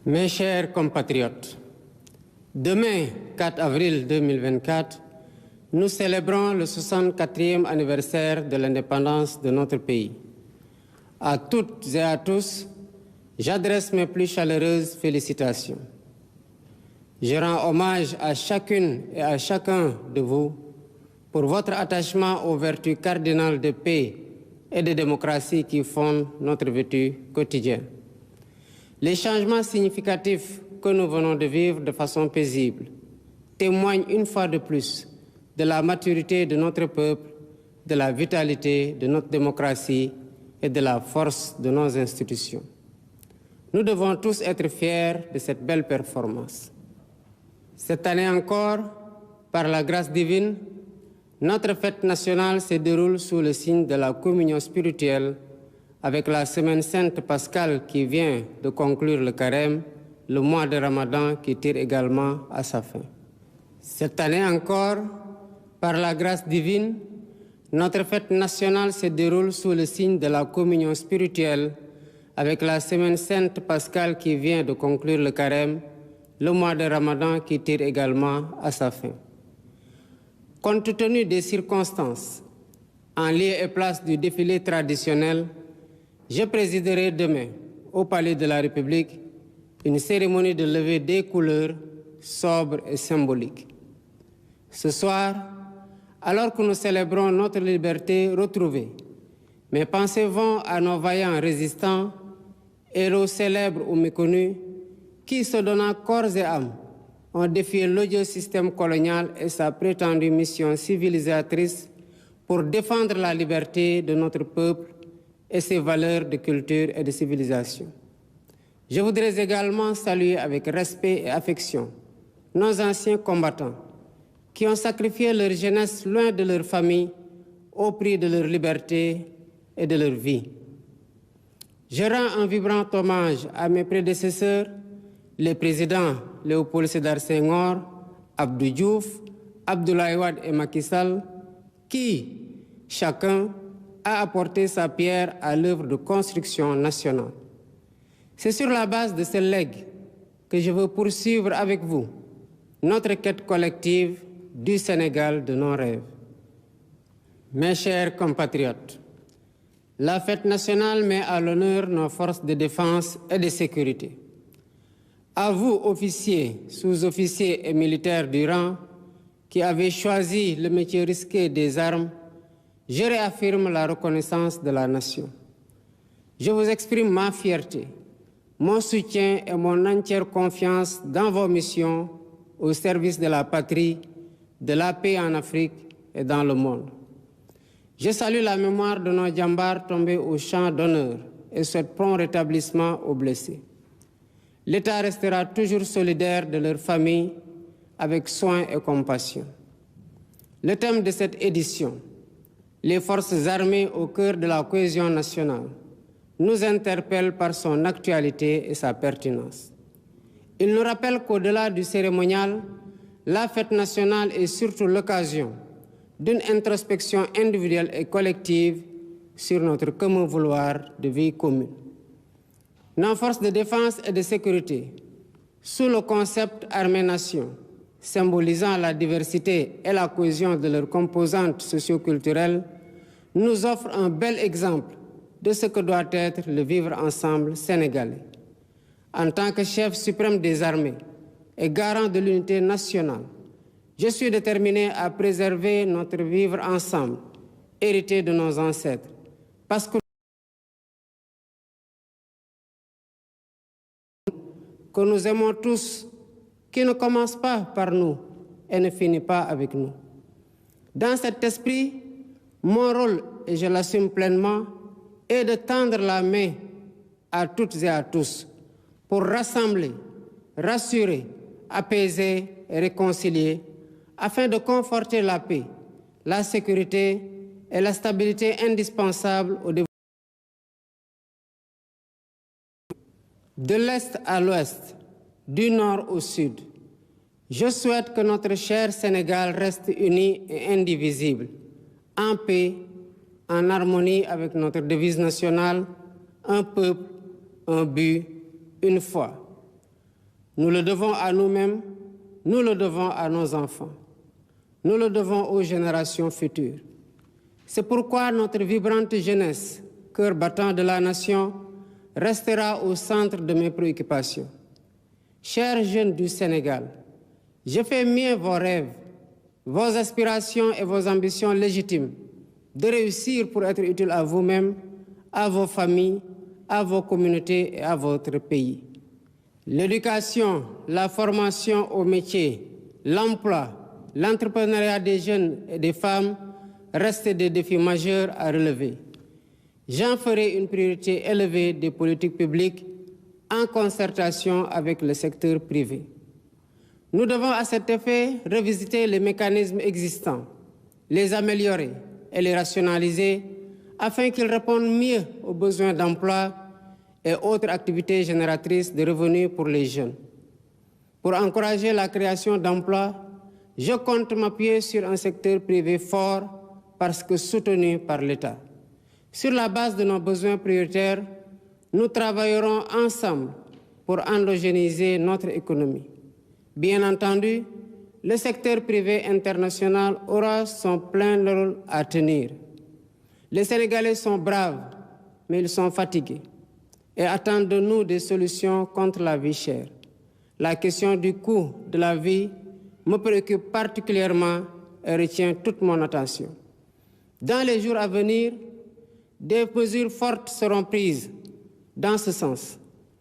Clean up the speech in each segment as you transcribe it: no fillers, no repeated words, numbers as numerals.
Mes chers compatriotes, demain, 4 avril 2024, nous célébrons le 64e anniversaire de l'indépendance de notre pays. À toutes et à tous, j'adresse mes plus chaleureuses félicitations. Je rends hommage à chacune et à chacun de vous pour votre attachement aux vertus cardinales de paix et de démocratie qui fondent notre vécu quotidien. Les changements significatifs que nous venons de vivre de façon paisible témoignent une fois de plus de la maturité de notre peuple, de la vitalité de notre démocratie et de la force de nos institutions. Nous devons tous être fiers de cette belle performance. Cette année encore, par la grâce divine, notre fête nationale se déroule sous le signe de la communion spirituelle avec la semaine sainte pascale qui vient de conclure le carême, le mois de Ramadan qui tire également à sa fin. Cette année encore, par la grâce divine, notre fête nationale se déroule sous le signe de la communion spirituelle avec la semaine sainte pascale qui vient de conclure le carême, le mois de Ramadan qui tire également à sa fin. Compte tenu des circonstances, en lieu et place du défilé traditionnel, je présiderai demain, au Palais de la République, une cérémonie de levée des couleurs sobre et symbolique. Ce soir, alors que nous célébrons notre liberté retrouvée, mes pensées vont à nos vaillants résistants, héros célèbres ou méconnus, qui, se donnant corps et âme, ont défié l'odieux système colonial et sa prétendue mission civilisatrice pour défendre la liberté de notre peuple et ses valeurs de culture et de civilisation. Je voudrais également saluer avec respect et affection nos anciens combattants qui ont sacrifié leur jeunesse loin de leur famille au prix de leur liberté et de leur vie. Je rends un vibrant hommage à mes prédécesseurs, les présidents Léopold Sédar Senghor, Abdou Diouf, Abdoulaye Wade et Macky Sall, qui, chacun, a apporté sa pierre à l'œuvre de construction nationale. C'est sur la base de ce legs que je veux poursuivre avec vous notre quête collective du Sénégal de nos rêves. Mes chers compatriotes, la fête nationale met à l'honneur nos forces de défense et de sécurité. À vous, officiers, sous-officiers et militaires du rang, qui avez choisi le métier risqué des armes, je réaffirme la reconnaissance de la nation. Je vous exprime ma fierté, mon soutien et mon entière confiance dans vos missions au service de la patrie, de la paix en Afrique et dans le monde. Je salue la mémoire de nos djambars tombés au champ d'honneur et souhaite prompt rétablissement aux blessés. L'État restera toujours solidaire de leurs familles avec soin et compassion. Le thème de cette édition, les forces armées au cœur de la cohésion nationale, nous interpelle par son actualité et sa pertinence. Il nous rappelle qu'au-delà du cérémonial, la fête nationale est surtout l'occasion d'une introspection individuelle et collective sur notre commun vouloir de vie commune. Nos forces de défense et de sécurité, sous le concept armée-nation, symbolisant la diversité et la cohésion de leurs composantes socioculturelles, nous offrent un bel exemple de ce que doit être le vivre ensemble sénégalais. En tant que chef suprême des armées et garant de l'unité nationale, je suis déterminé à préserver notre vivre ensemble, hérité de nos ancêtres, parce que nous aimons tous, qui ne commence pas par nous et ne finit pas avec nous. Dans cet esprit, mon rôle, et je l'assume pleinement, est de tendre la main à toutes et à tous pour rassembler, rassurer, apaiser et réconcilier afin de conforter la paix, la sécurité et la stabilité indispensables au développement. De l'Est à l'Ouest, du Nord au Sud, je souhaite que notre cher Sénégal reste uni et indivisible, en paix, en harmonie avec notre devise nationale, un peuple, un but, une foi. Nous le devons à nous-mêmes, nous le devons à nos enfants, nous le devons aux générations futures. C'est pourquoi notre vibrante jeunesse, cœur battant de la nation, restera au centre de mes préoccupations. Chers jeunes du Sénégal, je fais mien vos rêves, vos aspirations et vos ambitions légitimes de réussir pour être utile à vous-même, à vos familles, à vos communautés et à votre pays. L'éducation, la formation au métier, l'emploi, l'entrepreneuriat des jeunes et des femmes restent des défis majeurs à relever. J'en ferai une priorité élevée des politiques publiques en concertation avec le secteur privé. Nous devons à cet effet revisiter les mécanismes existants, les améliorer et les rationaliser afin qu'ils répondent mieux aux besoins d'emploi et autres activités génératrices de revenus pour les jeunes. Pour encourager la création d'emplois, je compte m'appuyer sur un secteur privé fort parce que soutenu par l'État. Sur la base de nos besoins prioritaires, nous travaillerons ensemble pour endogénéiser notre économie. Bien entendu, le secteur privé international aura son plein rôle à tenir. Les Sénégalais sont braves, mais ils sont fatigués et attendent de nous des solutions contre la vie chère. La question du coût de la vie me préoccupe particulièrement et retient toute mon attention. Dans les jours à venir, des mesures fortes seront prises dans ce sens,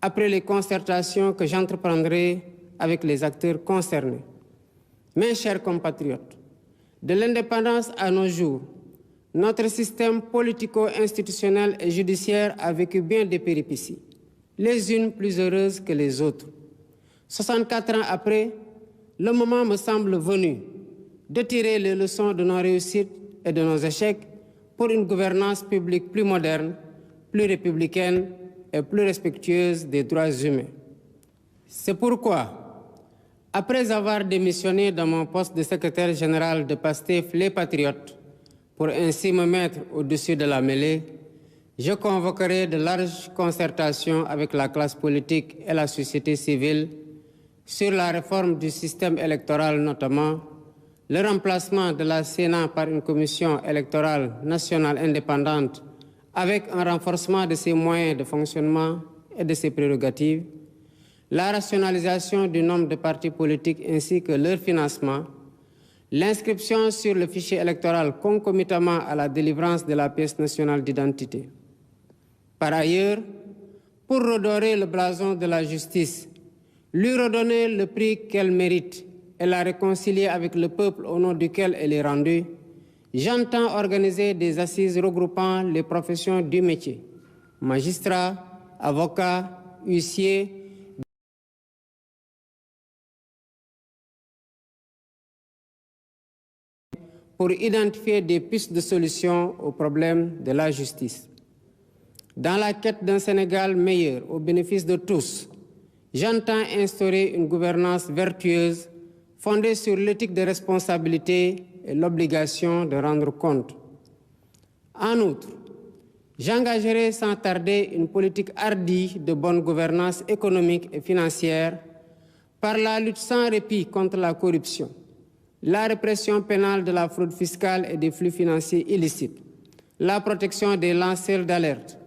après les concertations que j'entreprendrai avec les acteurs concernés. Mes chers compatriotes, de l'indépendance à nos jours, notre système politico-institutionnel et judiciaire a vécu bien des péripéties, les unes plus heureuses que les autres. 64 ans après, le moment me semble venu de tirer les leçons de nos réussites et de nos échecs pour une gouvernance publique plus moderne, plus républicaine et plus respectueuse des droits humains. C'est pourquoi, après avoir démissionné de mon poste de secrétaire général de PASTEF Les Patriotes, pour ainsi me mettre au-dessus de la mêlée, je convoquerai de larges concertations avec la classe politique et la société civile sur la réforme du système électoral notamment, le remplacement de la Sénat par une commission électorale nationale indépendante avec un renforcement de ses moyens de fonctionnement et de ses prérogatives, la rationalisation du nombre de partis politiques ainsi que leur financement, l'inscription sur le fichier électoral concomitamment à la délivrance de la pièce nationale d'identité. Par ailleurs, pour redorer le blason de la justice, lui redonner le prix qu'elle mérite et la réconcilier avec le peuple au nom duquel elle est rendue, j'entends organiser des assises regroupant les professions du métier, magistrats, avocats, huissiers, pour identifier des pistes de solutions aux problèmes de la justice. Dans la quête d'un Sénégal meilleur au bénéfice de tous, j'entends instaurer une gouvernance vertueuse fondée sur l'éthique de responsabilité et l'obligation de rendre compte. En outre, j'engagerai sans tarder une politique hardie de bonne gouvernance économique et financière par la lutte sans répit contre la corruption, la répression pénale de la fraude fiscale et des flux financiers illicites, la protection des lanceurs d'alerte,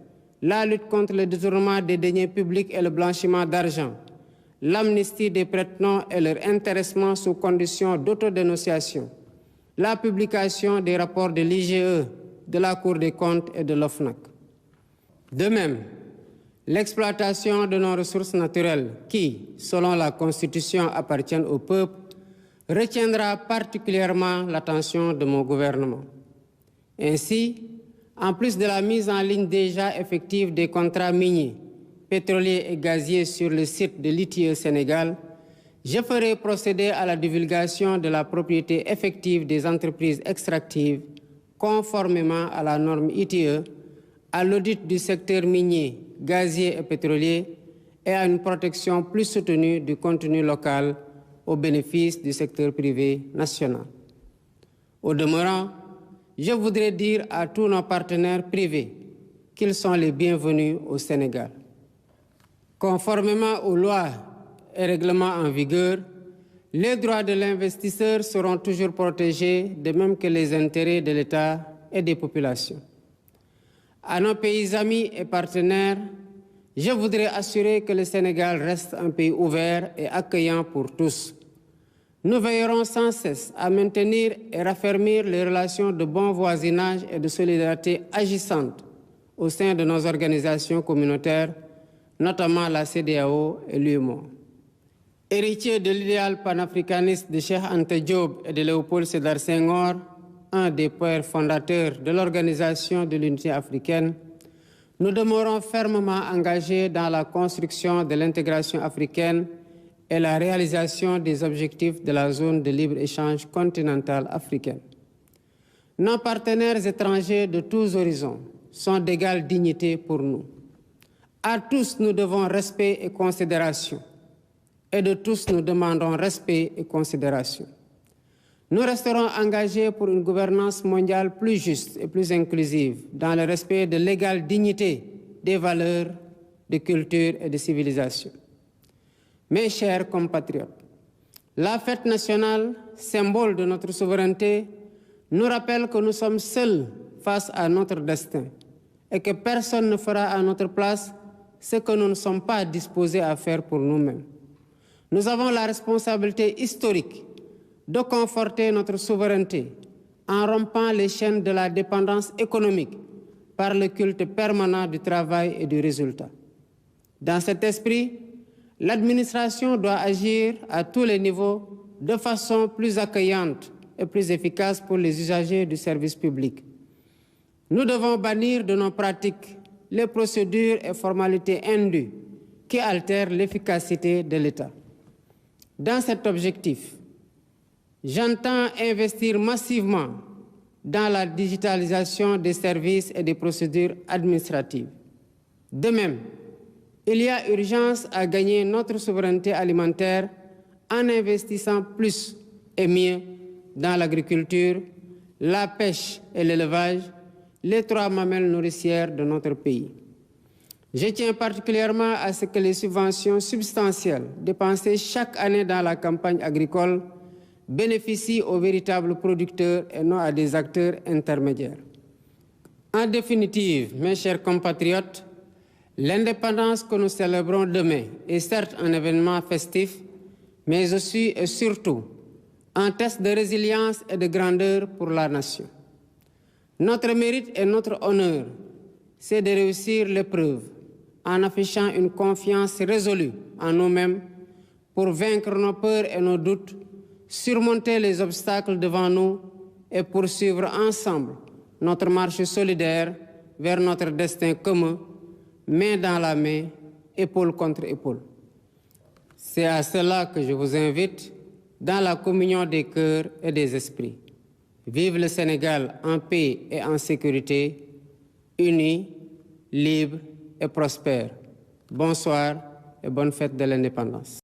la lutte contre le détournement des deniers publics et le blanchiment d'argent, l'amnistie des prête-noms et leur intéressement sous condition d'autodénonciation, la publication des rapports de l'IGE, de la Cour des comptes et de l'OFNAC. De même, l'exploitation de nos ressources naturelles qui, selon la Constitution, appartiennent au peuple, retiendra particulièrement l'attention de mon gouvernement. Ainsi, en plus de la mise en ligne déjà effective des contrats miniers, pétroliers et gaziers sur le site de l'ITIE Sénégal, je ferai procéder à la divulgation de la propriété effective des entreprises extractives conformément à la norme ITIE, à l'audit du secteur minier, gazier et pétrolier et à une protection plus soutenue du contenu local au bénéfice du secteur privé national. Au demeurant, je voudrais dire à tous nos partenaires privés qu'ils sont les bienvenus au Sénégal. Conformément aux lois et règlements en vigueur, les droits de l'investisseur seront toujours protégés, de même que les intérêts de l'État et des populations. À nos pays amis et partenaires, je voudrais assurer que le Sénégal reste un pays ouvert et accueillant pour tous. Nous veillerons sans cesse à maintenir et raffermir les relations de bon voisinage et de solidarité agissantes au sein de nos organisations communautaires, notamment la CEDEAO et l'UEMOA. Héritier de l'idéal panafricaniste de Cheikh Anta Diop et de Léopold Sédar Senghor, un des pères fondateurs de l'Organisation de l'Unité africaine, nous demeurons fermement engagés dans la construction de l'intégration africaine et la réalisation des objectifs de la zone de libre-échange continentale africaine. Nos partenaires étrangers de tous horizons sont d'égale dignité pour nous. À tous, nous devons respect et considération. Et de tous, nous demandons respect et considération. Nous resterons engagés pour une gouvernance mondiale plus juste et plus inclusive, dans le respect de l'égale dignité des valeurs, de culture et de civilisation. Mes chers compatriotes, la fête nationale, symbole de notre souveraineté, nous rappelle que nous sommes seuls face à notre destin et que personne ne fera à notre place ce que nous ne sommes pas disposés à faire pour nous-mêmes. Nous avons la responsabilité historique de conforter notre souveraineté en rompant les chaînes de la dépendance économique par le culte permanent du travail et du résultat. Dans cet esprit, l'administration doit agir à tous les niveaux de façon plus accueillante et plus efficace pour les usagers du service public. Nous devons bannir de nos pratiques les procédures et formalités indues qui altèrent l'efficacité de l'État. Dans cet objectif, j'entends investir massivement dans la digitalisation des services et des procédures administratives. De même, il y a urgence à gagner notre souveraineté alimentaire en investissant plus et mieux dans l'agriculture, la pêche et l'élevage, les trois mamelles nourricières de notre pays. Je tiens particulièrement à ce que les subventions substantielles dépensées chaque année dans la campagne agricole bénéficient aux véritables producteurs et non à des acteurs intermédiaires. En définitive, mes chers compatriotes, l'indépendance que nous célébrons demain est certes un événement festif, mais aussi et surtout un test de résilience et de grandeur pour la nation. Notre mérite et notre honneur, c'est de réussir l'épreuve en affichant une confiance résolue en nous-mêmes pour vaincre nos peurs et nos doutes, surmonter les obstacles devant nous et poursuivre ensemble notre marche solidaire vers notre destin commun, main dans la main, épaule contre épaule. C'est à cela que je vous invite dans la communion des cœurs et des esprits. Vive le Sénégal en paix et en sécurité, unis, libres et prospères. Bonsoir et bonne fête de l'indépendance.